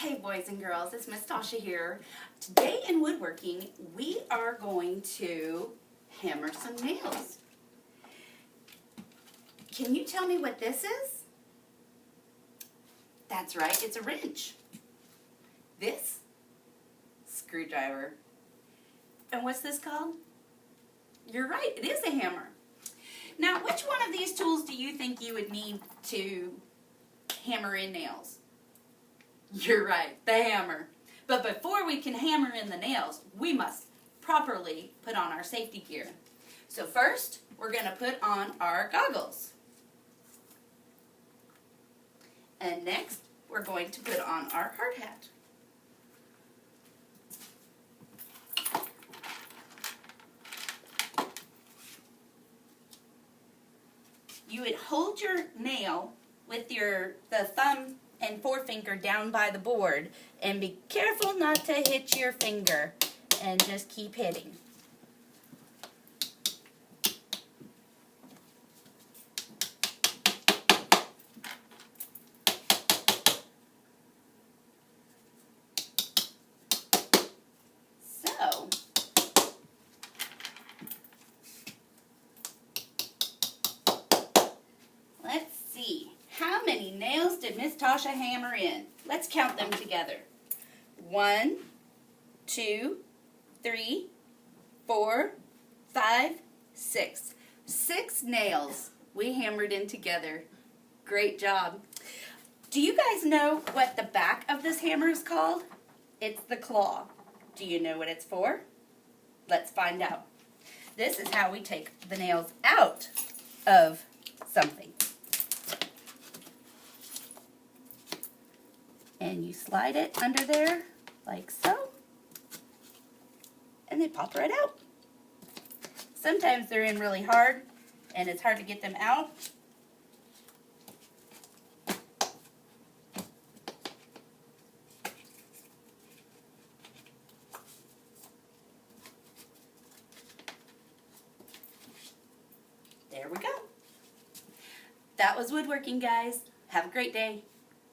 Hey boys and girls, it's Miss Tasha here. Today in woodworking, we are going to hammer some nails. Can you tell me what this is? That's right, it's a wrench. This? Screwdriver. And what's this called? You're right, it is a hammer. Now, which one of these tools do you think you would need to hammer in nails? You're right, the hammer. But before we can hammer in the nails, we must properly put on our safety gear. So first, we're going to put on our goggles. And next, we're going to put on our hard hat. You would hold your nail with the thumb and forefinger down by the board and be careful not to hit your finger and just keep hitting. So, let's see. How many nails did Miss Tasha hammer in? Let's count them together. 1, 2, 3, 4, 5, 6. 6 nails we hammered in together. Great job. Do you guys know what the back of this hammer is called? It's the claw. Do you know what it's for? Let's find out. This is how we take the nails out of something. And you slide it under there, like so, and they pop right out. Sometimes they're in really hard, and it's hard to get them out. There we go. That was woodworking, guys. Have a great day.